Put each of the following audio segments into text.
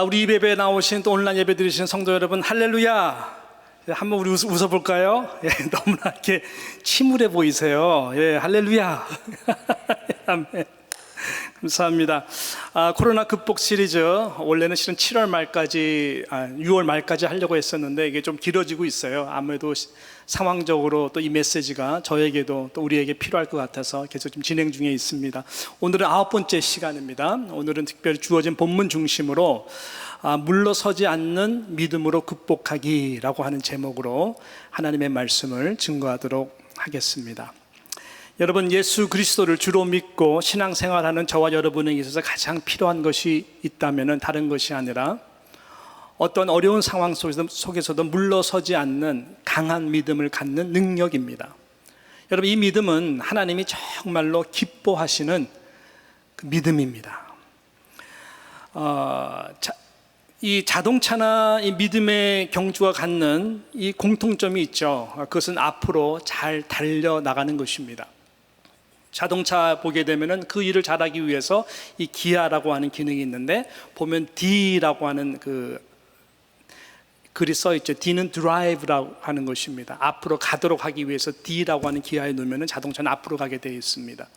우리 이 예배에 나오신 또 온라인 예배 드리시는 성도 여러분, 할렐루야! 한번 우리 웃어볼까요? 너무나 이렇게 침울해 보이세요. 할렐루야! 아멘. 감사합니다. 코로나 극복 시리즈 원래는 실은 7월 말까지 6월 말까지 하려고 했었는데 이게 좀 길어지고 있어요. 아무래도 상황적으로 또 이 메시지가 저에게도 또 우리에게 필요할 것 같아서 계속 좀 진행 중에 있습니다. 오늘은 9번째 시간입니다. 오늘은 특별히 주어진 본문 중심으로 물러서지 않는 믿음으로 극복하기라고 하는 제목으로 하나님의 말씀을 증거하도록 하겠습니다. 여러분, 예수 그리스도를 주로 믿고 신앙생활하는 저와 여러분에게 있어서 가장 필요한 것이 있다면 다른 것이 아니라 어떤 어려운 상황 속에서도 물러서지 않는 강한 믿음을 갖는 능력입니다. 여러분, 이 믿음은 하나님이 정말로 기뻐하시는 그 믿음입니다. 이 자동차나 이 믿음의 경주가 갖는 이 공통점이 있죠. 그것은 앞으로 잘 달려나가는 것입니다. 자동차 보게 되면은 그 일을 잘하기 위해서 이 기아라고 하는 기능이 있는데 보면 D라고 하는 그 글이 써 있죠. D는 drive라고 하는 것입니다. 앞으로 가도록 하기 위해서 D라고 하는 기아에 놓으면은 자동차는 앞으로 가게 되어 있습니다.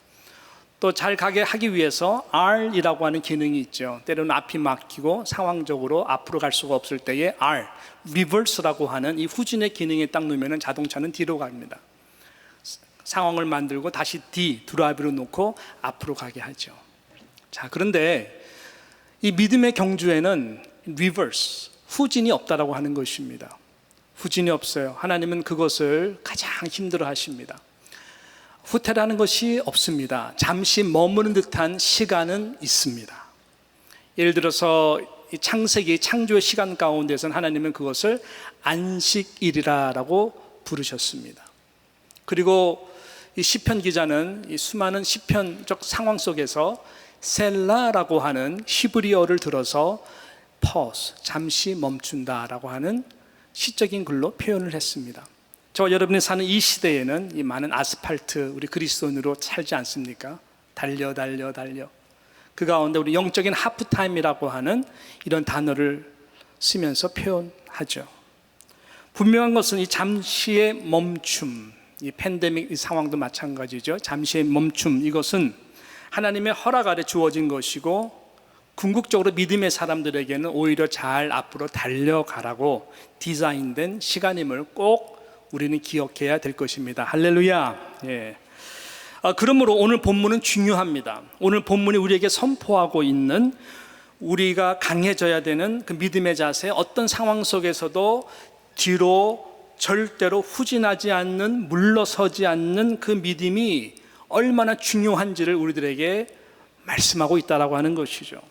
또 잘 가게 하기 위해서 R이라고 하는 기능이 있죠. 때로는 앞이 막히고 상황적으로 앞으로 갈 수가 없을 때에 R, reverse라고 하는 이 후진의 기능에 딱 놓으면은 자동차는 뒤로 갑니다. 상황을 만들고 다시 D, 드라이브로 놓고 앞으로 가게 하죠. 자, 그런데 이 믿음의 경주에는 reverse, 후진이 없다라고 하는 것입니다. 후진이 없어요. 하나님은 그것을 가장 힘들어 하십니다. 후퇴라는 것이 없습니다. 잠시 머무는 듯한 시간은 있습니다. 예를 들어서 이 창세기 창조의 시간 가운데서는 하나님은 그것을 안식일이라고 부르셨습니다. 그리고 이 시편 기자는 이 수많은 시편적 상황 속에서 셀라라고 하는 히브리어를 들어서 pause, 잠시 멈춘다라고 하는 시적인 글로 표현을 했습니다. 저와 여러분이 사는 이 시대에는 이 많은 아스팔트, 우리 그리스도인으로 살지 않습니까? 달려. 그 가운데 우리 영적인 하프타임이라고 하는 이런 단어를 쓰면서 표현하죠. 분명한 것은 이 잠시의 멈춤, 이 팬데믹 이 상황도 마찬가지죠. 잠시의 멈춤, 이것은 하나님의 허락 아래 주어진 것이고 궁극적으로 믿음의 사람들에게는 오히려 잘 앞으로 달려가라고 디자인된 시간임을 꼭 우리는 기억해야 될 것입니다. 할렐루야. 그러므로 오늘 본문은 중요합니다. 오늘 본문이 우리에게 선포하고 있는 우리가 강해져야 되는 그 믿음의 자세, 어떤 상황 속에서도 뒤로 절대로 후진하지 않는, 물러서지 않는 그 믿음이 얼마나 중요한지를 우리들에게 말씀하고 있다라고 하는 것이죠.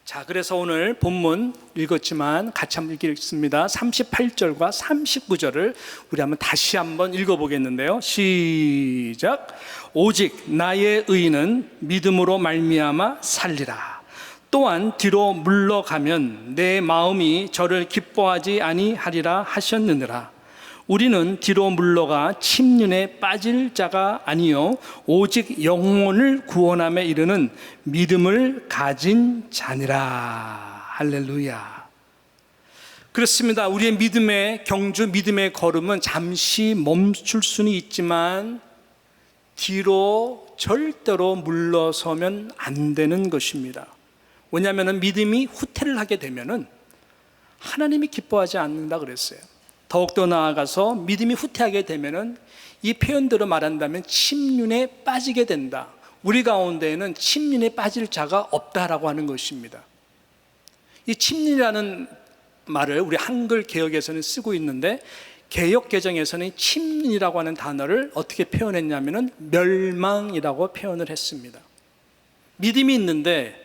자, 그래서 오늘 본문 읽었지만 같이 한번 읽겠습니다. 38절과 39절을 우리 다시 한번 읽어보겠는데요. 시작. 오직 나의 의인은 믿음으로 말미암아 살리라. 또한 뒤로 물러가면 내 마음이 저를 기뻐하지 아니하리라 하셨느니라. 우리는 뒤로 물러가 침륜에 빠질 자가 아니요 오직 영혼을 구원함에 이르는 믿음을 가진 자니라. 할렐루야. 그렇습니다. 우리의 믿음의 경주, 믿음의 걸음은 잠시 멈출 수는 있지만 뒤로 절대로 물러서면 안 되는 것입니다. 왜냐하면 믿음이 후퇴를 하게 되면 하나님이 기뻐하지 않는다 그랬어요. 더욱더 나아가서 믿음이 후퇴하게 되면은 이 표현대로 말한다면 침륜에 빠지게 된다. 우리 가운데에는 침륜에 빠질 자가 없다라고 하는 것입니다. 이 침륜이라는 말을 우리 한글 개역에서는 쓰고 있는데 개역 개정에서는 침륜이라고 하는 단어를 어떻게 표현했냐면은 멸망이라고 표현을 했습니다. 믿음이 있는데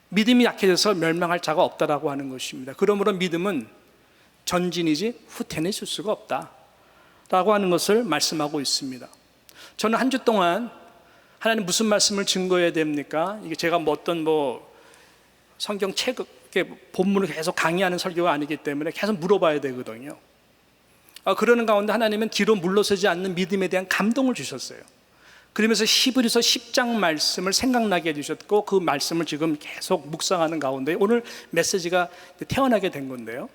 믿음이 약해져서 멸망할 자가 없다라고 하는 것입니다. 그러므로 믿음은 전진이지 후퇴는 있을 수가 없다라고 하는 것을 말씀하고 있습니다. 저는 한 주 동안 하나님 무슨 말씀을 증거해야 됩니까? 이게 제가 어떤 성경 책 본문을 계속 강의하는 설교가 아니기 때문에 계속 물어봐야 되거든요. 그러는 가운데 하나님은 뒤로 물러서지 않는 믿음에 대한 감동을 주셨어요. 그러면서 히브리서 10장 말씀을 생각나게 해주셨고, 그 말씀을 지금 계속 묵상하는 가운데 오늘 메시지가 태어나게 된 건데요.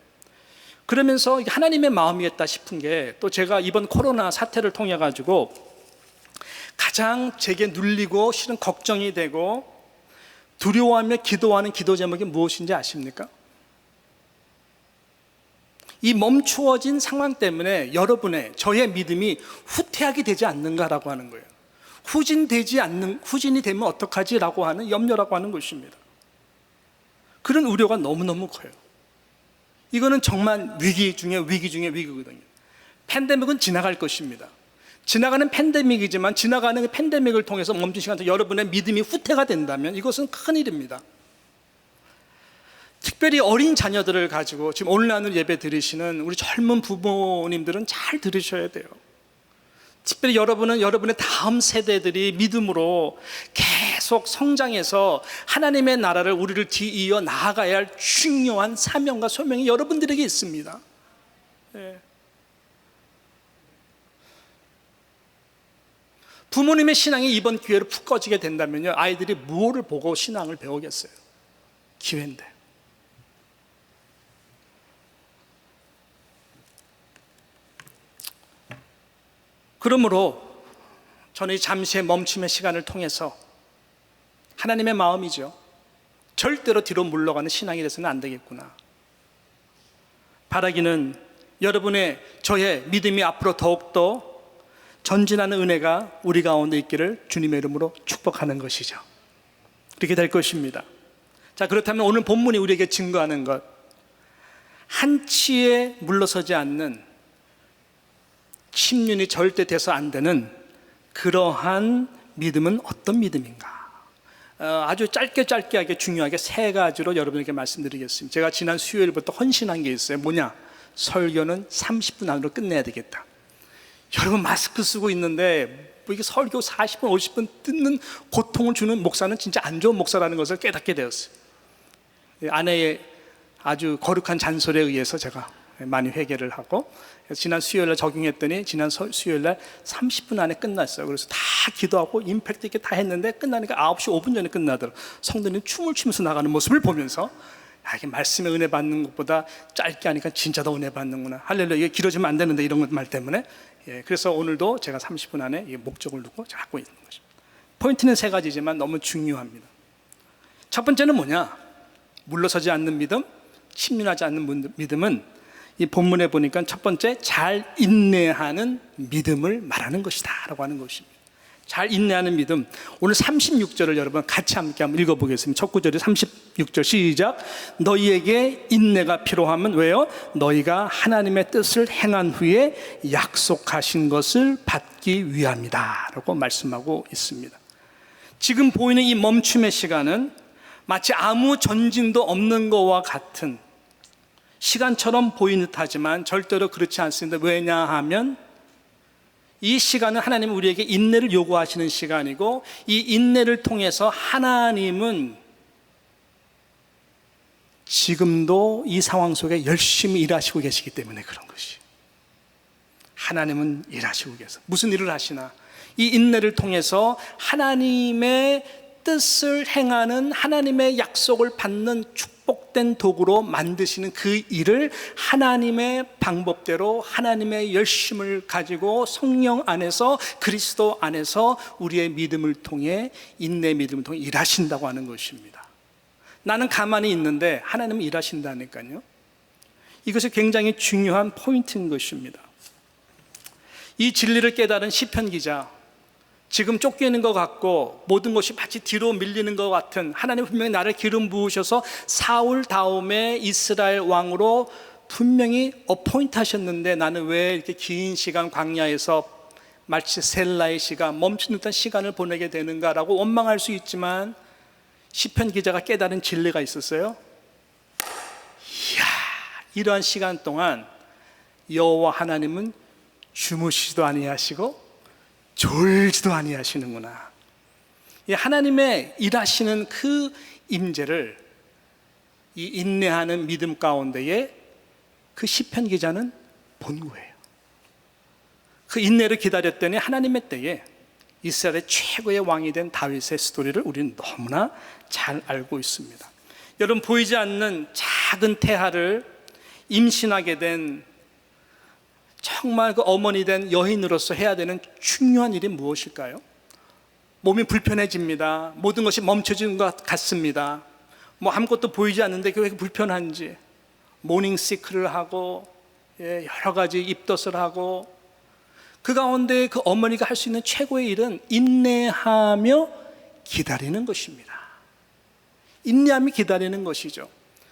그러면서 하나님의 마음이었다 싶은 게, 또 제가 이번 코로나 사태를 통해 가지고 가장 제게 눌리고 실은 걱정이 되고 두려워하며 기도하는 기도 제목이 무엇인지 아십니까? 이 멈추어진 상황 때문에 여러분의, 저의 믿음이 후퇴하게 되지 않는가라고 하는 거예요. 후진이 되면 어떡하지라고 하는 염려라고 하는 것입니다. 그런 우려가 너무너무 커요. 이거는 정말 위기 중에 위기거든요. 팬데믹은 지나갈 것입니다. 지나가는 팬데믹이지만 지나가는 그 팬데믹을 통해서 멈춘 시간 동안 여러분의 믿음이 후퇴가 된다면 이것은 큰일입니다. 특별히 어린 자녀들을 가지고 지금 온라인으로 예배 드리시는 우리 젊은 부모님들은 잘 들으셔야 돼요. 특별히 여러분은 여러분의 다음 세대들이 믿음으로 계속 성장해서 하나님의 나라를, 우리를 뒤이어 나아가야 할 중요한 사명과 소명이 여러분들에게 있습니다. 네. 부모님의 신앙이 이번 기회로 푹 꺼지게 된다면요, 아이들이 무엇을 보고 신앙을 배우겠어요? 기회인데. 그러므로 저는 이 잠시의 멈춤의 시간을 통해서 하나님의 마음이죠. 절대로 뒤로 물러가는 신앙이 돼서는 안 되겠구나. 바라기는 여러분의, 저의 믿음이 앞으로 더욱더 전진하는 은혜가 우리 가운데 있기를 주님의 이름으로 축복하는 것이죠. 그렇게 될 것입니다. 자, 그렇다면 오늘 본문이 우리에게 증거하는 것, 한치에 물러서지 않는, 침륜이 절대 돼서 안 되는 그러한 믿음은 어떤 믿음인가? 아주 짧게 하게 중요하게 세 가지로 여러분에게 말씀드리겠습니다. 제가 지난 수요일부터 헌신한 게 있어요. 뭐냐? 설교는 30분 안으로 끝내야 되겠다. 여러분 마스크 쓰고 있는데 이게 설교 40분, 50분 듣는 고통을 주는 목사는 진짜 안 좋은 목사라는 것을 깨닫게 되었어요. 아내의 아주 거룩한 잔소리에 의해서 제가 많이 회개를 하고, 지난 수요일날 적용했더니 지난 수요일날 30분 안에 끝났어요. 그래서 다 기도하고 임팩트 있게 다 했는데 끝나니까 9시 5분 전에 끝나더라고요. 성도님 춤을 추면서 나가는 모습을 보면서, 이게 말씀의 은혜 받는 것보다 짧게 하니까 진짜 더 은혜 받는구나. 할렐루야. 이게 길어지면 안 되는데, 이런 말 때문에. 그래서 오늘도 제가 30분 안에 목적을 두고 하고 있는 것입니다. 포인트는 세 가지지만 너무 중요합니다. 첫 번째는 뭐냐? 물러서지 않는 믿음, 침륜하지 않는 믿음은 이 본문에 보니까 첫 번째, 잘 인내하는 믿음을 말하는 것이다 라고 하는 것입니다. 잘 인내하는 믿음. 오늘 36절을 여러분 같이 함께 한번 읽어보겠습니다. 첫 구절이 36절 시작. 너희에게 인내가 필요하면 왜요? 너희가 하나님의 뜻을 행한 후에 약속하신 것을 받기 위함이다 라고 말씀하고 있습니다. 지금 보이는 이 멈춤의 시간은 마치 아무 전진도 없는 것과 같은 시간처럼 보이는 듯 하지만 절대로 그렇지 않습니다. 왜냐하면 이 시간은 하나님은 우리에게 인내를 요구하시는 시간이고, 이 인내를 통해서 하나님은 지금도 이 상황 속에 열심히 일하시고 계시기 때문에 그런 것이. 하나님은 일하시고 계세요. 무슨 일을 하시나? 이 인내를 통해서 하나님의 뜻을 행하는, 하나님의 약속을 받는 축복된 도구로 만드시는 그 일을 하나님의 방법대로, 하나님의 열심을 가지고 성령 안에서, 그리스도 안에서 우리의 믿음을 통해, 인내의 믿음을 통해 일하신다고 하는 것입니다. 나는 가만히 있는데 하나님은 일하신다니까요. 이것이 굉장히 중요한 포인트인 것입니다. 이 진리를 깨달은 시편 기자, 지금 쫓기는 것 같고 모든 것이 마치 뒤로 밀리는 것 같은, 하나님 분명히 나를 기름 부으셔서 사울 다음에 이스라엘 왕으로 분명히 어포인트 하셨는데 나는 왜 이렇게 긴 시간 광야에서 마치 셀라의 시간, 멈춘 듯한 시간을 보내게 되는가라고 원망할 수 있지만, 시편 기자가 깨달은 진리가 있었어요. 이야, 이러한 시간 동안 여호와 하나님은 주무시지도 아니하시고 졸지도 아니하시는구나. 하나님의 일하시는 그 임재를 이 인내하는 믿음 가운데에 그 시편 기자는 본 거예요. 그 인내를 기다렸더니 하나님의 때에 이스라엘의 최고의 왕이 된 다윗의 스토리를 우리는 너무나 잘 알고 있습니다. 여러분, 보이지 않는 작은 태아를 임신하게 된 정말 그 어머니 된 여인으로서 해야 되는 중요한 일이 무엇일까요? 몸이 불편해집니다. 모든 것이 멈춰진 것 같습니다. 뭐 아무것도 보이지 않는데 왜 이렇게 불편한지 모닝 시크를 하고 여러 가지 입덧을 하고, 그 가운데 그 어머니가 할 수 있는 최고의 일은 인내하며 기다리는 것입니다. 인내하며 기다리는 것이죠.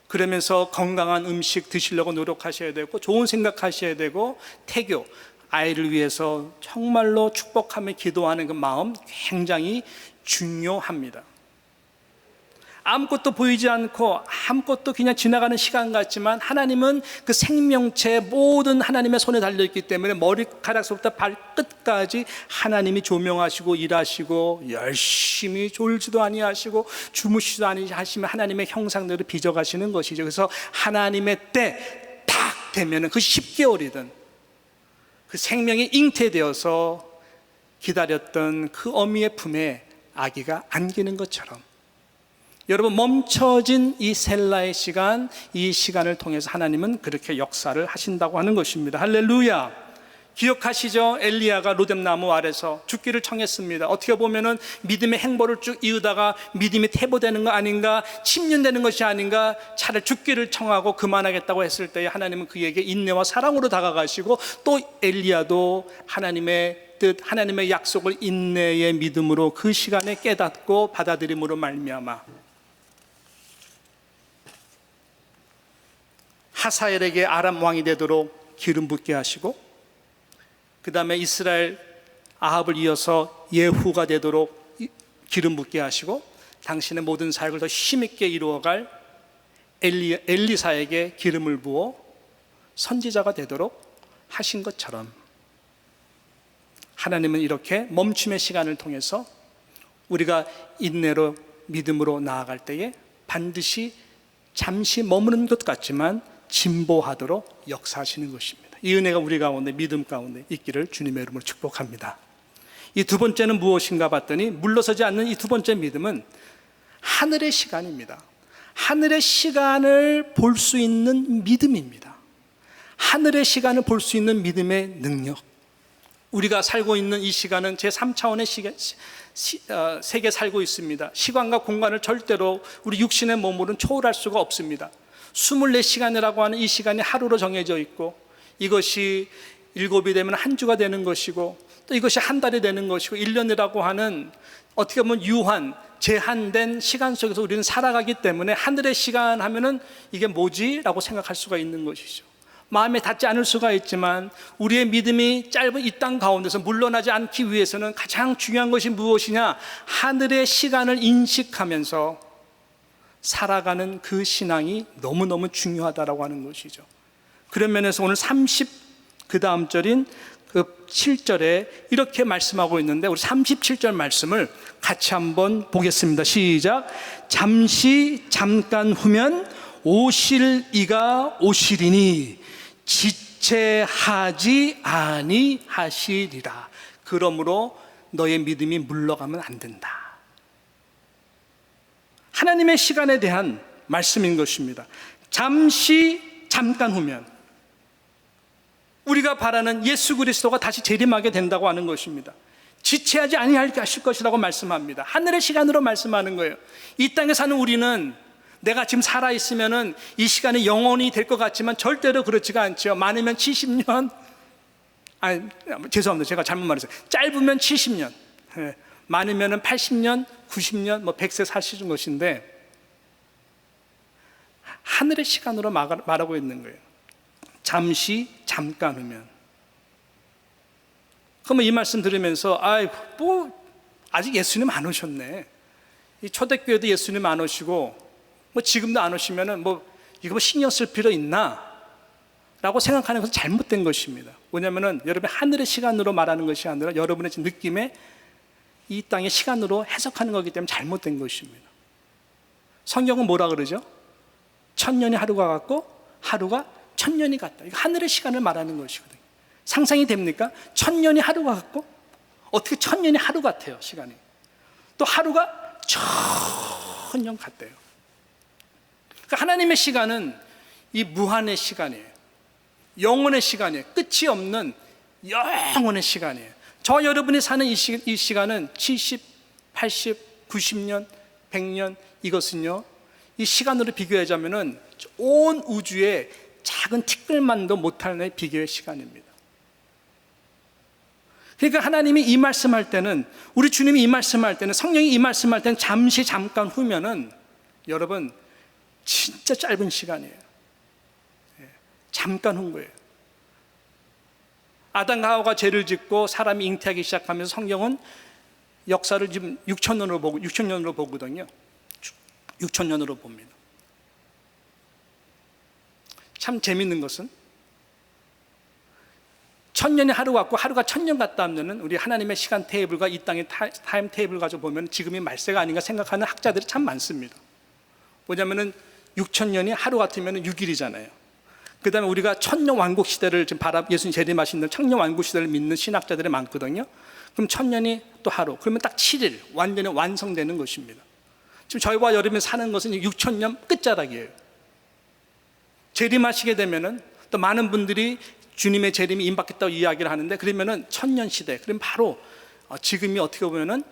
그러면서 건강한 음식 드시려고 노력하셔야 되고, 좋은 생각하셔야 되고, 태교, 아이를 위해서 정말로 축복하며 기도하는 그 마음 굉장히 중요합니다. 아무것도 보이지 않고 아무것도 그냥 지나가는 시간 같지만, 하나님은 그 생명체 모든 하나님의 손에 달려있기 때문에 머리카락서부터 발끝까지 하나님이 조명하시고 일하시고, 열심히 졸지도 아니하시고 주무시지도 아니하시면 하나님의 형상대로 빚어가시는 것이죠. 그래서 하나님의 때 딱 되면 그 10개월이든 그 생명이 잉태되어서 기다렸던 그 어미의 품에 아기가 안기는 것처럼, 여러분, 멈춰진 이 셀라의 시간, 이 시간을 통해서 하나님은 그렇게 역사를 하신다고 하는 것입니다. 할렐루야. 기억하시죠? 엘리야가 로뎀나무 아래서 죽기를 청했습니다. 어떻게 보면은 믿음의 행보를 쭉 이으다가 믿음이 퇴보되는 거 아닌가, 침륜되는 것이 아닌가, 차라리 죽기를 청하고 그만하겠다고 했을 때 하나님은 그에게 인내와 사랑으로 다가가시고, 또 엘리야도 하나님의 뜻, 하나님의 약속을 인내의 믿음으로 그 시간에 깨닫고 받아들임으로 말미암아 하사엘에게 아람 왕이 되도록 기름 붓게 하시고, 그 다음에 이스라엘 아합을 이어서 예후가 되도록 기름 붓게 하시고, 당신의 모든 사역을 더 힘있게 이루어갈 엘리사에게 기름을 부어 선지자가 되도록 하신 것처럼, 하나님은 이렇게 멈춤의 시간을 통해서 우리가 인내로 믿음으로 나아갈 때에 반드시 잠시 머무는 것 같지만 진보하도록 역사하시는 것입니다. 이 은혜가 우리 가운데, 믿음 가운데 있기를 주님의 이름으로 축복합니다. 이 두 번째는 무엇인가 봤더니, 물러서지 않는 이 두 번째 믿음은 하늘의 시간입니다. 하늘의 시간을 볼 수 있는 믿음입니다. 하늘의 시간을 볼 수 있는 믿음의 능력. 우리가 살고 있는 이 시간은 제3차원의 세계에 살고 있습니다. 시간과 공간을 절대로 우리 육신의 몸으로는 초월할 수가 없습니다. 24시간이라고 하는 이 시간이 하루로 정해져 있고, 이것이 7이 되면 한 주가 되는 것이고, 또 이것이 한 달이 되는 것이고, 1년이라고 하는 어떻게 보면 유한, 제한된 시간 속에서 우리는 살아가기 때문에 하늘의 시간 하면은 이게 뭐지? 라고 생각할 수가 있는 것이죠. 마음에 닿지 않을 수가 있지만, 우리의 믿음이 짧은 이 땅 가운데서 물러나지 않기 위해서는 가장 중요한 것이 무엇이냐? 하늘의 시간을 인식하면서 살아가는 그 신앙이 너무너무 중요하다라고 하는 것이죠. 그런 면에서 오늘 그 다음 절인 그 7절에 이렇게 말씀하고 있는데, 우리 37절 말씀을 같이 한번 보겠습니다. 시작. 잠시 잠깐 후면 오실 이가 오시리니 지체하지 아니하시리라. 그러므로 너의 믿음이 물러가면 안 된다. 하나님의 시간에 대한 말씀인 것입니다. 잠시 잠깐 후면 우리가 바라는 예수 그리스도가 다시 재림하게 된다고 하는 것입니다. 지체하지 아니하실 것이라고 말씀합니다. 하늘의 시간으로 말씀하는 거예요. 이 땅에 사는 우리는 내가 지금 살아있으면 이 시간이 영원히 될 것 같지만 절대로 그렇지가 않죠. 많으면 70년, 죄송합니다. 제가 잘못 말했어요. 짧으면 70년, 많으면 80년, 90년, 100세 사시는 것인데, 하늘의 시간으로 말하고 있는 거예요. 잠시 잠깐 후면. 그러면 이 말씀 들으면서 아직 예수님 안 오셨네. 이 초대교회도 예수님 안 오시고 지금도 안 오시면은 이거 신경 쓸 필요 있나? 라고 생각하는 것은 잘못된 것입니다. 왜냐하면은 여러분, 하늘의 시간으로 말하는 것이 아니라 여러분의 느낌에 이 땅의 시간으로 해석하는 거기 때문에 잘못된 것입니다. 성경은 뭐라 그러죠? 1000년이 하루가 같고 하루가 1000년이 같다. 이거 하늘의 시간을 말하는 것이거든요. 상상이 됩니까? 1000년이 하루가 같고, 어떻게 천년이 하루 같아요, 시간이. 또 하루가 천년 같대요. 그러니까 하나님의 시간은 이 무한의 시간이에요. 영원의 시간이에요. 끝이 없는 영원의 시간이에요. 저 여러분이 사는 이 시간은 70, 80, 90년, 100년, 이것은요, 이 시간으로 비교하자면은 온 우주의 작은 티끌만도 못할 비교의 시간입니다. 그러니까 하나님이 이 말씀할 때는, 우리 주님이 이 말씀할 때는, 성령이 이 말씀할 때는 잠깐 후면은 여러분 진짜 짧은 시간이에요. 잠깐 후 거예요. 아담과 하와가 죄를 짓고 사람이 잉태하기 시작하면서 성경은 역사를 지금 6,000년으로 보거든요. 6,000년으로 봅니다. 참 재밌는 것은 1,000년이 하루 같고 하루가 1,000년 같다 하면은 우리 하나님의 시간 테이블과 이 땅의 타임 테이블 가지고 보면 지금이 말세가 아닌가 생각하는 학자들이 참 많습니다. 뭐냐면은 6,000년이 하루 같으면 6일이잖아요. 그 다음에 우리가 천년 왕국 시대를 지금 예수님 재림하시는 천년 왕국 시대를 믿는 신학자들이 많거든요. 그럼 1,000년이 또 하루, 그러면 딱 7일 완전히 완성되는 것입니다. 지금 저희와 여러분이 사는 것은 6,000년 끝자락이에요. 재림하시게 되면은 또 많은 분들이 주님의 재림이 임박했다고 이야기를 하는데, 그러면은 1,000년 시대, 그럼 바로 지금이 어떻게 보면은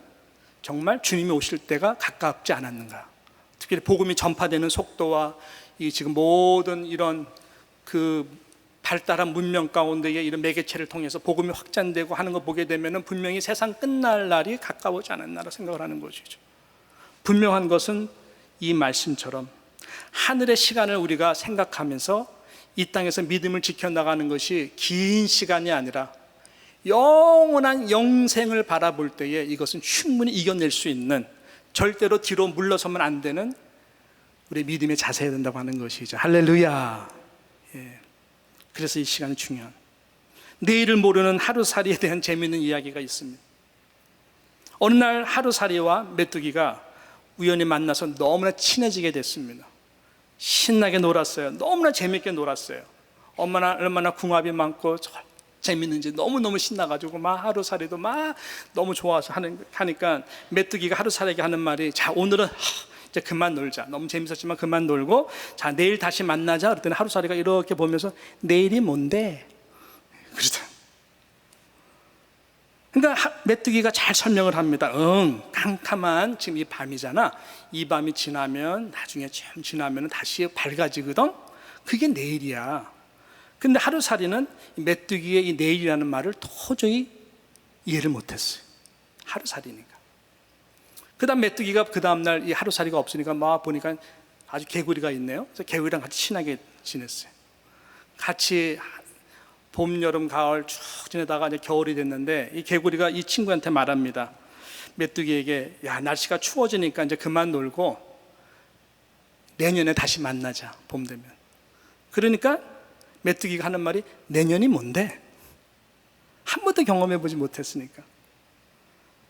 정말 주님이 오실 때가 가깝지 않았는가. 특히 복음이 전파되는 속도와 이 지금 모든 이런 그 발달한 문명 가운데에 이런 매개체를 통해서 복음이 확장되고 하는 거 보게 되면은 분명히 세상 끝날 날이 가까워지 않았나라 생각을 하는 것이죠. 분명한 것은 이 말씀처럼 하늘의 시간을 우리가 생각하면서 이 땅에서 믿음을 지켜나가는 것이 긴 시간이 아니라 영원한 영생을 바라볼 때에 이것은 충분히 이겨낼 수 있는, 절대로 뒤로 물러서면 안 되는 우리의 믿음의 자세야 된다고 하는 것이죠. 할렐루야. 예. 그래서 이 시간이 중요한, 내일을 모르는 하루살이에 대한 재미있는 이야기가 있습니다. 어느 날 하루살이와 메뚜기가 우연히 만나서 너무나 친해지게 됐습니다. 신나게 놀았어요. 너무나 재밌게 놀았어요. 얼마나 궁합이 많고 재밌는지 너무너무 신나가지고 막 하루살이도 막 너무 좋아서 하니까 메뚜기가 하루살이에게 하는 말이, 자, 오늘은 이제 그만 놀자. 너무 재밌었지만 그만 놀고, 자, 내일 다시 만나자. 그랬더니 하루살이가 이렇게 보면서, 내일이 뭔데? 그러다. 그러니까 메뚜기가 잘 설명을 합니다. 캄캄한 지금 이 밤이잖아. 이 밤이 지나면, 나중에 좀 지나면 다시 밝아지거든. 그게 내일이야. 근데 하루살이는 메뚜기의 이 내일이라는 말을 도저히 이해를 못했어요. 하루살이니까. 그 다음 메뚜기가 그 다음날 이 하루살이가 없으니까 막 보니까 아주 개구리가 있네요. 그래서 개구리랑 같이 친하게 지냈어요. 같이 봄, 여름, 가을 쭉 지내다가 이제 겨울이 됐는데, 이 개구리가 이 친구한테 말합니다. 메뚜기에게, 야, 날씨가 추워지니까 이제 그만 놀고 내년에 다시 만나자, 봄 되면. 그러니까 메뚜기가 하는 말이, 내년이 뭔데? 한 번도 경험해보지 못했으니까.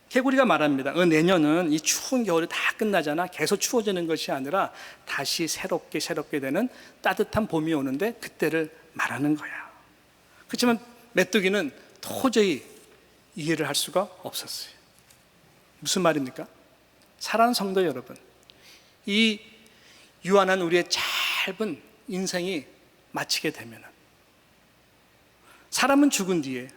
개구리가 말합니다. 내년은 이 추운 겨울이 다 끝나잖아. 계속 추워지는 것이 아니라 다시 새롭게 되는 따뜻한 봄이 오는데 그때를 말하는 거야. 그렇지만 메뚜기는 도저히 이해를 할 수가 없었어요. 무슨 말입니까? 사랑하는 성도 여러분, 이 유한한 우리의 짧은 인생이 마치게 되면, 사람은 죽은 뒤에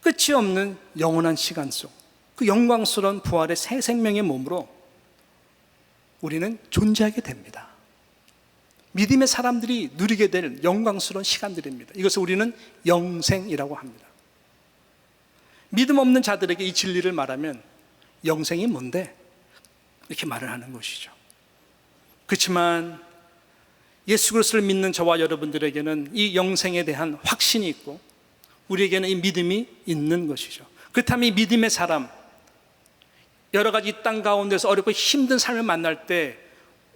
끝이 없는 영원한 시간 속 그 영광스러운 부활의 새 생명의 몸으로 우리는 존재하게 됩니다. 믿음의 사람들이 누리게 될 영광스러운 시간들입니다. 이것을 우리는 영생이라고 합니다. 믿음 없는 자들에게 이 진리를 말하면, 영생이 뭔데? 이렇게 말을 하는 것이죠. 그렇지만 예수 그리스도를 믿는 저와 여러분들에게는 이 영생에 대한 확신이 있고, 우리에게는 이 믿음이 있는 것이죠. 그렇다면 이 믿음의 사람, 여러 가지 이 땅 가운데서 어렵고 힘든 삶을 만날 때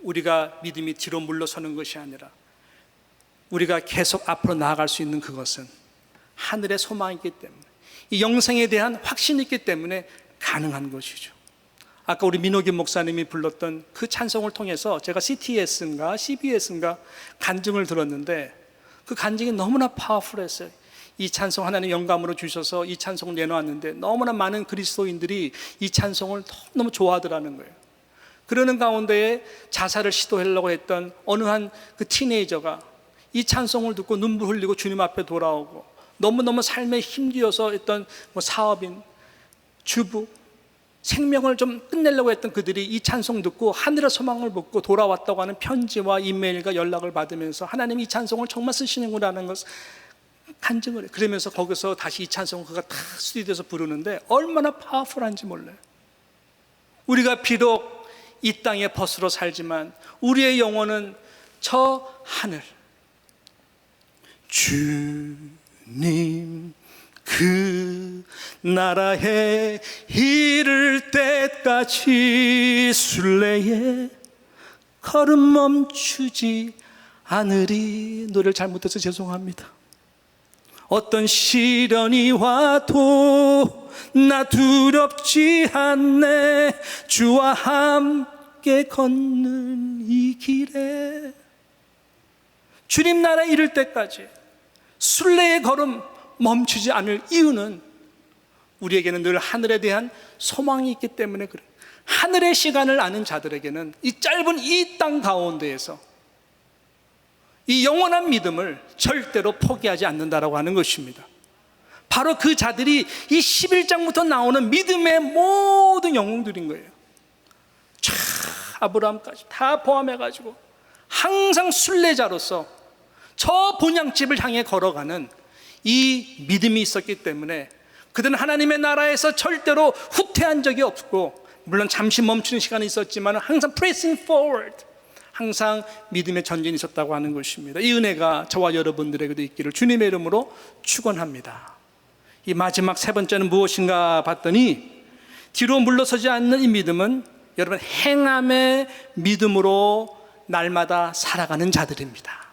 우리가 믿음이 뒤로 물러서는 것이 아니라 우리가 계속 앞으로 나아갈 수 있는 그것은 하늘의 소망이기 때문에, 이 영생에 대한 확신이 있기 때문에 가능한 것이죠. 아까 우리 민호김 목사님이 불렀던 그 찬송을 통해서 제가 CTS인가 CBS인가 간증을 들었는데, 그 간증이 너무나 파워풀했어요. 이 찬송 하나님 영감으로 주셔서 이 찬송을 내놓았는데 너무나 많은 그리스도인들이 이 찬송을 너무 좋아하더라는 거예요. 그러는 가운데에 자살을 시도하려고 했던 어느 한 그 티네이저가 이 찬송을 듣고 눈물 흘리고 주님 앞에 돌아오고, 너무너무 삶에 힘들어서 했던 사업인, 주부, 생명을 좀 끝내려고 했던 그들이 이 찬송 듣고 하늘의 소망을 붙고 돌아왔다고 하는 편지와 이메일과 연락을 받으면서 하나님이 이 찬송을 정말 쓰시는구나라는 것을 간증을 해요. 그러면서 거기서 다시 이 찬송을 그가 다 스튜디오에서 부르는데 얼마나 파워풀한지 몰라요. 우리가 비록 이 땅의 벗으로 살지만 우리의 영혼은 저 하늘, 주님 그 나라에 이를 때까지 순례에 걸음 멈추지 않으리. 노래를 잘못해서 죄송합니다. 어떤 시련이 와도 나 두렵지 않네. 주와 함께 걷는 이 길에 주님 나라에 이를 때까지 순례의 걸음 멈추지 않을 이유는 우리에게는 늘 하늘에 대한 소망이 있기 때문에 그래요. 하늘의 시간을 아는 자들에게는 이 짧은 이 땅 가운데에서 이 영원한 믿음을 절대로 포기하지 않는다라고 하는 것입니다. 바로 그 자들이 이 11장부터 나오는 믿음의 모든 영웅들인 거예요. 참 아브라함까지 다 포함해가지고 항상 순례자로서 저 본향집을 향해 걸어가는 이 믿음이 있었기 때문에 그들은 하나님의 나라에서 절대로 후퇴한 적이 없고, 물론 잠시 멈추는 시간이 있었지만 항상 pressing forward, 항상 믿음의 전진이 있었다고 하는 것입니다. 이 은혜가 저와 여러분들에게도 있기를 주님의 이름으로 축원합니다. 이 마지막 세 번째는 무엇인가 봤더니, 뒤로 물러서지 않는 이 믿음은 여러분 행함의 믿음으로 날마다 살아가는 자들입니다.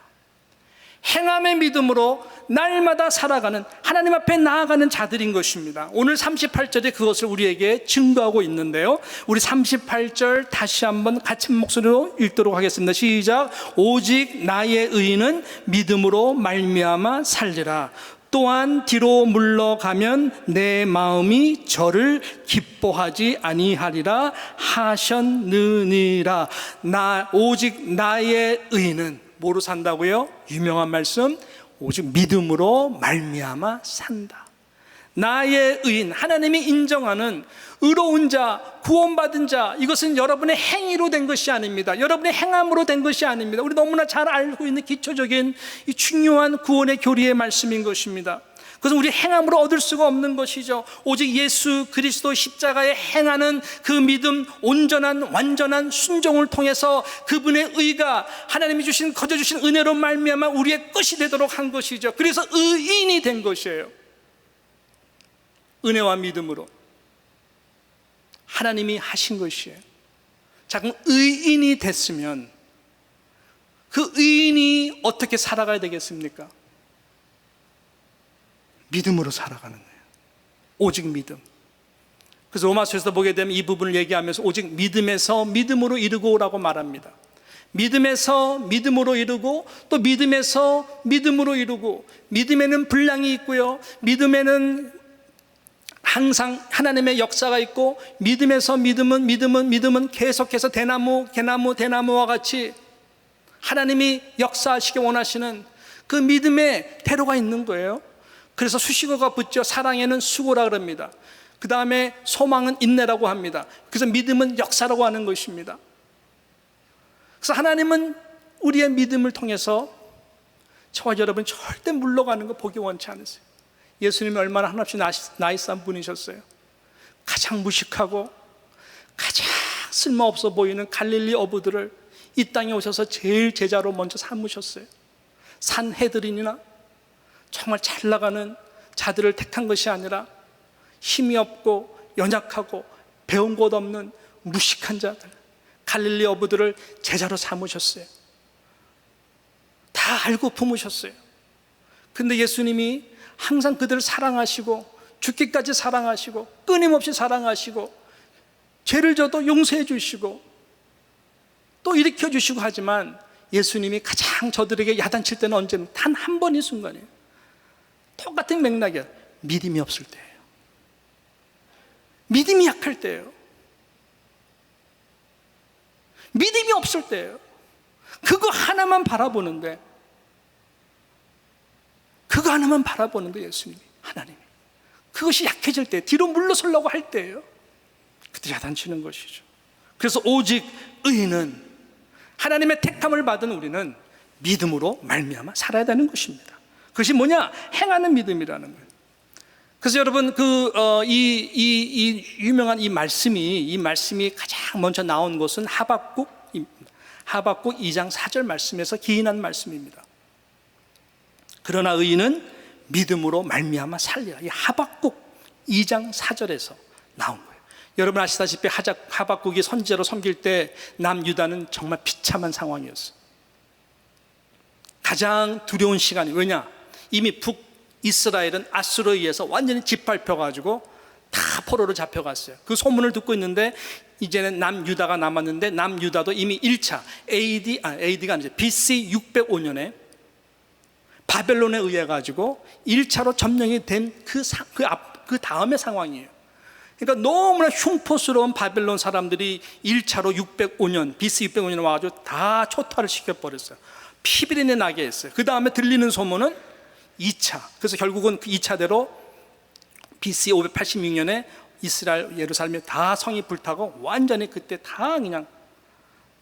행함의 믿음으로 날마다 살아가는, 하나님 앞에 나아가는 자들인 것입니다. 오늘 38절에 그것을 우리에게 증거하고 있는데요, 우리 38절 다시 한번 같은 목소리로 읽도록 하겠습니다. 시작. 오직 나의 의인은 믿음으로 말미암아 살리라. 또한 뒤로 물러가면 내 마음이 저를 기뻐하지 아니하리라 하셨느니라. 오직 나의 의인은 뭐로 산다고요? 유명한 말씀, 오직 믿음으로 말미암아 산다. 나의 의인, 하나님이 인정하는 의로운 자, 구원받은 자, 이것은 여러분의 행위로 된 것이 아닙니다. 여러분의 행함으로 된 것이 아닙니다. 우리 너무나 잘 알고 있는 기초적인 이 중요한 구원의 교리의 말씀인 것입니다. 그것은 우리 행함으로 얻을 수가 없는 것이죠. 오직 예수 그리스도 십자가에 행하는 그 믿음, 온전한 완전한 순종을 통해서 그분의 의가 하나님이 주신, 거저 주신 은혜로 말미암아 우리의 것이 되도록 한 것이죠. 그래서 의인이 된 것이에요. 은혜와 믿음으로 하나님이 하신 것이에요. 자, 그럼 의인이 됐으면 그 의인이 어떻게 살아가야 되겠습니까? 믿음으로 살아가는 거예요. 오직 믿음. 그래서 로마서에서 보게 되면 이 부분을 얘기하면서 오직 믿음에서 믿음으로 이루고라고 말합니다. 믿음에서 믿음으로 이루고, 또 믿음에서 믿음으로 이루고, 믿음에는 분량이 있고요, 믿음에는 항상 하나님의 역사가 있고, 믿음에서 믿음은 계속해서 대나무와 같이 하나님이 역사하시기 원하시는 그 믿음의 태로가 있는 거예요. 그래서 수식어가 붙죠. 사랑에는 수고라 그럽니다. 그 다음에 소망은 인내라고 합니다. 그래서 믿음은 역사라고 하는 것입니다. 그래서 하나님은 우리의 믿음을 통해서 저와 여러분 절대 물러가는 거 보기 원치 않으세요. 예수님이 얼마나 한없이 나이스한 분이셨어요. 가장 무식하고 가장 쓸모없어 보이는 갈릴리 어부들을 이 땅에 오셔서 제일 제자로 먼저 삼으셨어요. 산헤드린이나 정말 잘 나가는 자들을 택한 것이 아니라 힘이 없고 연약하고 배운 것 없는 무식한 자들, 갈릴리 어부들을 제자로 삼으셨어요. 다 알고 품으셨어요. 근데 예수님이 항상 그들을 사랑하시고, 죽기까지 사랑하시고, 끊임없이 사랑하시고, 죄를 져도 용서해 주시고 또 일으켜 주시고 하지만, 예수님이 가장 저들에게 야단칠 때는 언제는 단 한 번의 순간이에요. 똑같은 맥락이야. 믿음이 없을 때예요. 믿음이 약할 때예요. 믿음이 없을 때예요. 그거 하나만 바라보는데, 그거 하나만 바라보는데 예수님이, 하나님이 그것이 약해질 때, 뒤로 물러서려고 할 때예요. 그때 야단치는 것이죠. 그래서 오직 의인은, 하나님의 택함을 받은 우리는 믿음으로 말미암아 살아야 되는 것입니다. 그것이 뭐냐? 행하는 믿음이라는 거예요. 그래서 여러분, 이 유명한 이 말씀이 가장 먼저 나온 것은 하박국입니다. 하박국 2장 4절 말씀에서 기인한 말씀입니다. 그러나 의인은 믿음으로 말미암아 살리라. 이 하박국 2장 4절에서 나온 거예요. 여러분 아시다시피 하박국이 선지자로 섬길 때 남유다는 정말 비참한 상황이었어요. 가장 두려운 시간이, 왜냐? 이미 북이스라엘은 아수르에 의해서 완전히 짓밟혀가지고 다 포로로 잡혀갔어요. 그 소문을 듣고 있는데 이제는 남유다가 남았는데, 남유다도 이미 1차 AD가 아니죠, BC 605년에 바벨론에 의해 가지고 1차로 점령이 된 그 다음의 상황이에요. 그러니까 너무나 흉포스러운 바벨론 사람들이 1차로 605년, BC 605년에 와가지고 다 초토화를 시켜버렸어요. 피비린내 나게 했어요. 그 다음에 들리는 소문은 2차. 그래서 결국은 그 2차대로 BC 586년에 이스라엘 예루살렘에 다 성이 불타고 완전히 그때 다 그냥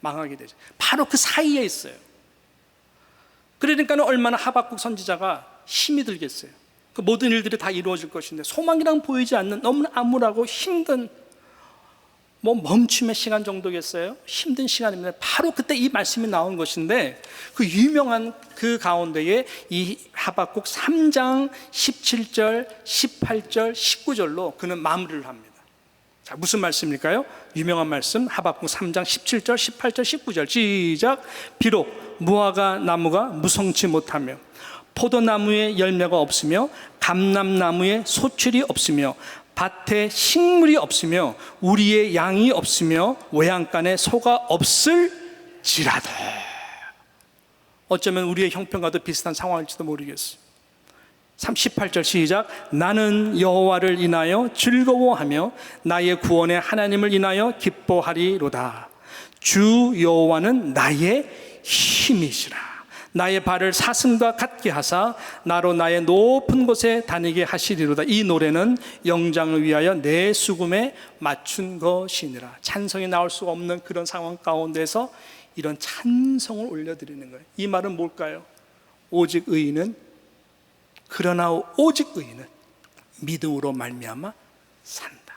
망하게 되죠. 바로 그 사이에 있어요. 그러니까 얼마나 하박국 선지자가 힘이 들겠어요. 그 모든 일들이 다 이루어질 것인데 소망이랑 보이지 않는 너무나 암울하고 힘든, 멈춤의 시간 정도겠어요? 힘든 시간입니다. 바로 그때 이 말씀이 나온 것인데, 그 유명한 그 가운데에 이 하박국 3장 17절, 18절, 19절로 그는 마무리를 합니다. 자, 무슨 말씀일까요? 유명한 말씀, 하박국 3장 17절, 18절, 19절. 시작. 비록 무화과 나무가 무성치 못하며 포도나무에 열매가 없으며 감람나무에 소출이 없으며 밭에 식물이 없으며 우리의 양이 없으며 외양간에 소가 없을지라도, 어쩌면 우리의 형편과도 비슷한 상황일지도 모르겠어요. 18절 시작. 나는 여호와를 인하여 즐거워하며 나의 구원의 하나님을 인하여 기뻐하리로다. 주 여호와는 나의 힘이시라. 나의 발을 사슴과 같게 하사 나로 나의 높은 곳에 다니게 하시리로다. 이 노래는 영장을 위하여 내 수금에 맞춘 것이니라. 찬성이 나올 수가 없는 그런 상황 가운데서 이런 찬성을 올려드리는 거예요. 이 말은 뭘까요? 오직 의인은, 그러나 오직 의인은 믿음으로 말미암아 산다.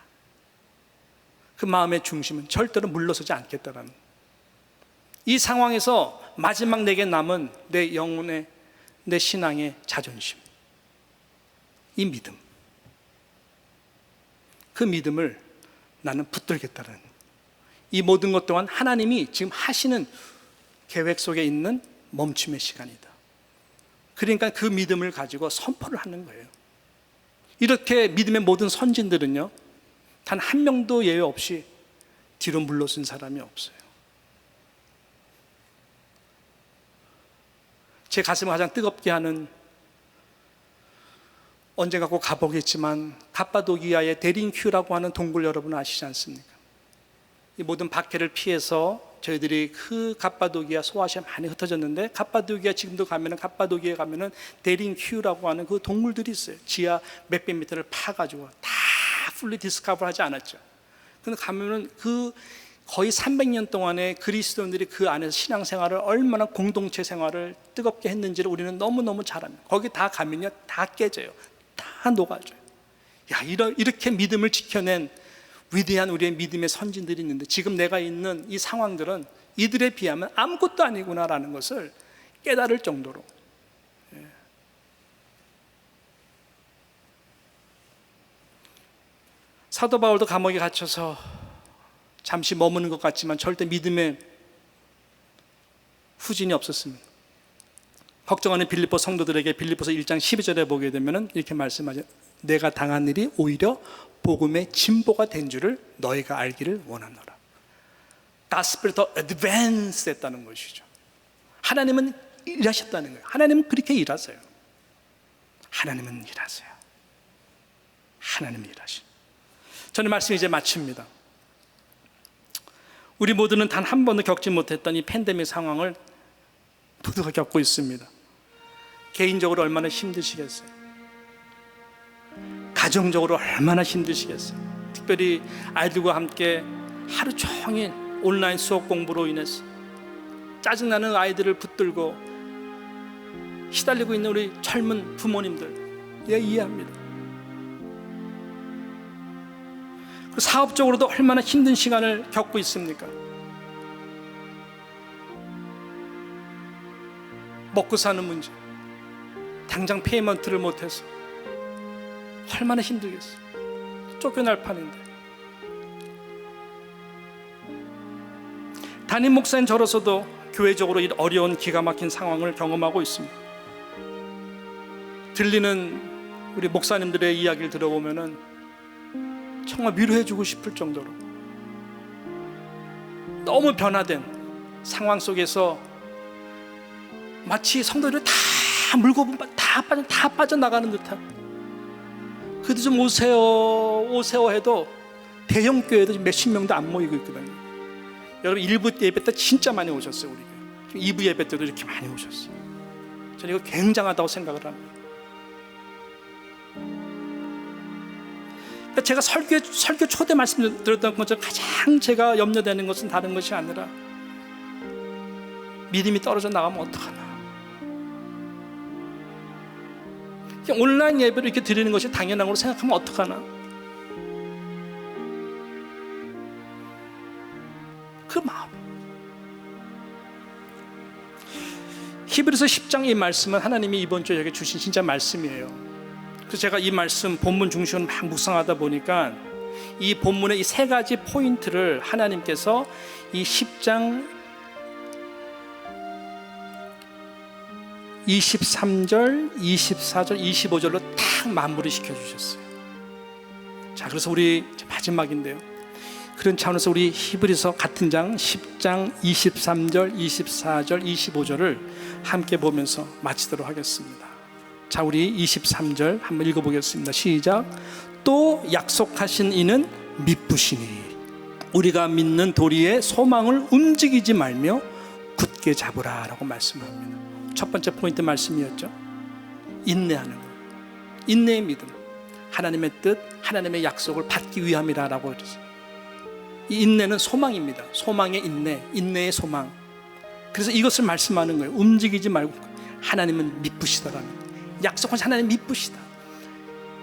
그 마음의 중심은 절대로 물러서지 않겠다라는 거예요. 이 상황에서 마지막 내게 남은 내 영혼의, 내 신앙의 자존심, 이 믿음, 그 믿음을 나는 붙들겠다는, 이 모든 것 또한 하나님이 지금 하시는 계획 속에 있는 멈춤의 시간이다. 그러니까 그 믿음을 가지고 선포를 하는 거예요. 이렇게 믿음의 모든 선진들은요, 단 한 명도 예외 없이 뒤로 물러선 사람이 없어요. 제 가슴을 가장 뜨겁게 하는, 언젠가 꼭 가보겠지만 갑바도기아의 데린큐라고 하는 동굴, 여러분 아시지 않습니까? 이 모든 박해를 피해서 저희들이 그 갑바도기아 소아시아 많이 흩어졌는데, 갑바도기아 지금도 가면은, 갑바도기아에 가면은 데린큐라고 하는 그 동굴들이 있어요. 지하 몇백 미터를 파가지고 다 풀리 디스커버 하지 않았죠. 근데 가면은 그 거의 300년 동안에 그리스도인들이 그 안에서 신앙생활을 얼마나 공동체 생활을 뜨겁게 했는지를 우리는 너무너무 잘 압니다. 거기 다 가면요, 다 깨져요. 다 녹아져요. 야, 이렇게 믿음을 지켜낸 위대한 우리의 믿음의 선진들이 있는데, 지금 내가 있는 이 상황들은 이들에 비하면 아무것도 아니구나라는 것을 깨달을 정도로. 사도 바울도 감옥에 갇혀서 잠시 머무는 것 같지만 절대 믿음의 후진이 없었습니다. 걱정하는 빌립보 성도들에게 빌립보서 1장 12절에 보게 되면 이렇게 말씀하죠. 내가 당한 일이 오히려 복음의 진보가 된 줄을 너희가 알기를 원하노라. 가스펠이 더 어드밴스 됐다는 것이죠. 하나님은 일하셨다는 거예요. 하나님은 그렇게 일하세요. 하나님은 일하세요. 하나님은 일하시죠. 저는 말씀 이제 마칩니다. 우리 모두는 단 한 번도 겪지 못했던 이 팬데믹 상황을 모두가 겪고 있습니다. 개인적으로 얼마나 힘드시겠어요? 가정적으로 얼마나 힘드시겠어요? 특별히 아이들과 함께 하루 종일 온라인 수업 공부로 인해서 짜증나는 아이들을 붙들고 시달리고 있는 우리 젊은 부모님들, 예, 이해합니다. 사업적으로도 얼마나 힘든 시간을 겪고 있습니까? 먹고 사는 문제, 당장 페이먼트를 못해서 얼마나 힘들겠어요. 쫓겨날 판인데. 담임 목사인 저로서도 교회적으로 이 어려운 기가 막힌 상황을 경험하고 있습니다. 들리는 우리 목사님들의 이야기를 들어보면은 정말 위로해주고 싶을 정도로 너무 변화된 상황 속에서 마치 성도들이 다 물고 다 빠져나가는 듯한, 그래도 좀 오세요 해도 대형 교회도 몇십 명도 안 모이고 있거든요. 여러분 1부 예배 때 진짜 많이 오셨어요. 우리 2부 예배 때도 이렇게 많이 오셨어요. 저는 이거 굉장하다고 생각을 합니다. 제가 설교 초대 말씀드렸던 것처럼 가장 제가 염려되는 것은 다른 것이 아니라 믿음이 떨어져 나가면 어떡하나. 온라인 예배를 이렇게 드리는 것이 당연한 걸로 생각하면 어떡하나. 그 마음. 히브리서 10장 이 말씀은 하나님이 이번 주에 저에게 주신 진짜 말씀이에요. 그래서 제가 이 말씀 본문 중심으로 막 묵상하다 보니까 이 본문의 이 세 가지 포인트를 하나님께서 이 10장 23절, 24절, 25절로 딱 마무리 시켜주셨어요. 자, 그래서 우리 마지막인데요, 그런 차원에서 우리 히브리서 같은 장 10장 23절, 24절, 25절을 함께 보면서 마치도록 하겠습니다. 자, 우리 23절 한번 읽어보겠습니다. 시작. 또 약속하신 이는 미쁘시니 우리가 믿는 도리의 소망을 움직이지 말며 굳게 잡으라 라고 말씀합니다. 첫 번째 포인트 말씀이었죠. 인내하는 것, 인내의 믿음, 하나님의 뜻, 하나님의 약속을 받기 위함이라고 그러죠. 이 인내는 소망입니다. 소망의 인내, 인내의 소망. 그래서 이것을 말씀하는 거예요. 움직이지 말고 하나님은 미쁘시다라는 거예요. 약속은 하나님 미쁘시다.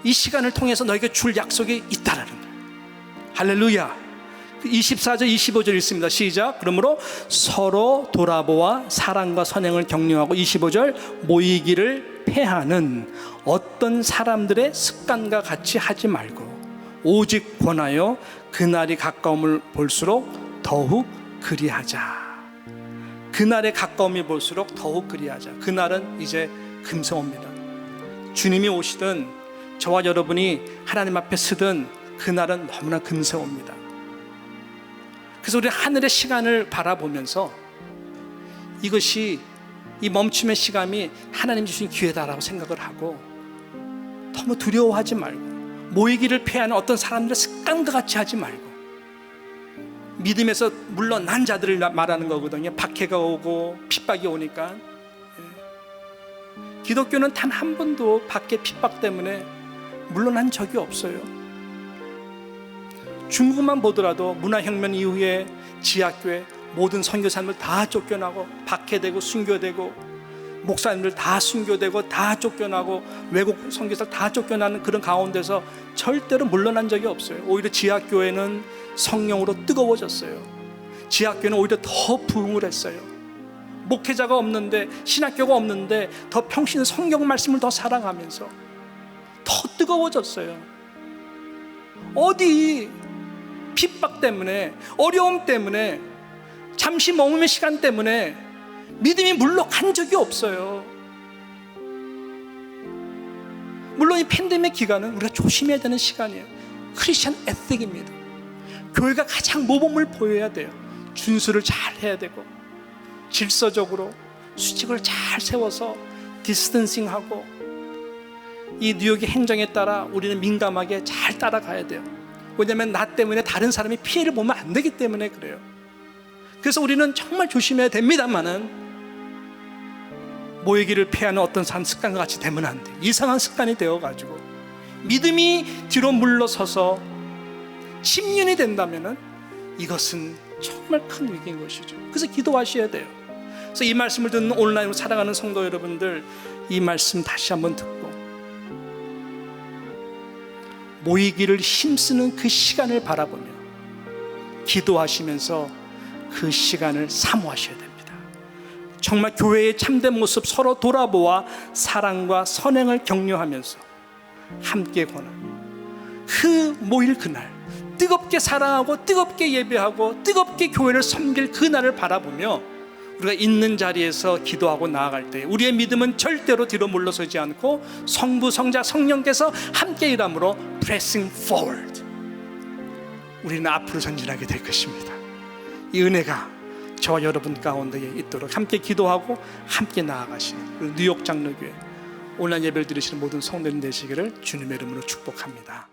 이 시간을 통해서 너에게 줄 약속이 있다라는 거예요. 할렐루야. 24절 25절 읽습니다. 시작. 그러므로 서로 돌아보아 사랑과 선행을 격려하고, 25절 모이기를 패하는 어떤 사람들의 습관과 같이 하지 말고 오직 권하여 그날이 가까움을 볼수록 더욱 그리하자. 그날의 가까움이 볼수록 더욱 그리하자. 그날은 이제 금세 옵니다. 주님이 오시든 저와 여러분이 하나님 앞에 서든 그날은 너무나 금세 옵니다. 그래서 우리 하늘의 시간을 바라보면서 이것이, 이 멈춤의 시간이 하나님 주신 기회다라고 생각을 하고 너무 두려워하지 말고 모이기를 피하는 어떤 사람들의 습관과 같이 하지 말고, 믿음에서 물러난 자들을 말하는 거거든요. 박해가 오고 핍박이 오니까. 기독교는 단 한 번도 박해 핍박 때문에 물러난 적이 없어요. 중국만 보더라도 문화혁명 이후에 지하교회 모든 선교사님들 다 쫓겨나고 박해되고 순교되고, 목사님들 다 순교되고 다 쫓겨나고 외국 선교사들 다 쫓겨나는 그런 가운데서 절대로 물러난 적이 없어요. 오히려 지하교회는 성령으로 뜨거워졌어요. 지하교회는 오히려 더 부흥을 했어요. 목회자가 없는데, 신학교가 없는데 더 평신 성경 말씀을 더 사랑하면서 더 뜨거워졌어요. 어디 핍박 때문에, 어려움 때문에, 잠시 머무는 시간 때문에 믿음이 물러간 적이 없어요. 물론 이 팬데믹 기간은 우리가 조심해야 되는 시간이에요. 크리스천 에틱입니다. 교회가 가장 모범을 보여야 돼요. 준수를 잘 해야 되고, 질서적으로 수직을 잘 세워서 디스턴싱하고, 이 뉴욕의 행정에 따라 우리는 민감하게 잘 따라가야 돼요. 왜냐하면 나 때문에 다른 사람이 피해를 보면 안 되기 때문에 그래요. 그래서 우리는 정말 조심해야 됩니다만은 모이기를 피하는 어떤 산 습관과 같이 되면 안 돼요. 이상한 습관이 되어가지고 믿음이 뒤로 물러서서 침륜이 된다면은 이것은 정말 큰 위기인 것이죠. 그래서 기도하셔야 돼요. 그래서 이 말씀을 듣는 온라인으로 살아가는 성도 여러분들, 이 말씀 다시 한번 듣고 모이기를 힘쓰는 그 시간을 바라보며 기도하시면서 그 시간을 사모하셔야 됩니다. 정말 교회의 참된 모습 서로 돌아보아 사랑과 선행을 격려하면서 함께 권하는 그 모일 그날, 뜨겁게 사랑하고 뜨겁게 예배하고 뜨겁게 교회를 섬길 그날을 바라보며 우리가 있는 자리에서 기도하고 나아갈 때 우리의 믿음은 절대로 뒤로 물러서지 않고 성부, 성자, 성령께서 함께 일함으로 pressing forward, 우리는 앞으로 전진하게 될 것입니다. 이 은혜가 저와 여러분 가운데 있도록 함께 기도하고 함께 나아가시는 뉴욕 장로교회 온라인 예배를 들으시는 모든 성도님 되시기를 주님의 이름으로 축복합니다.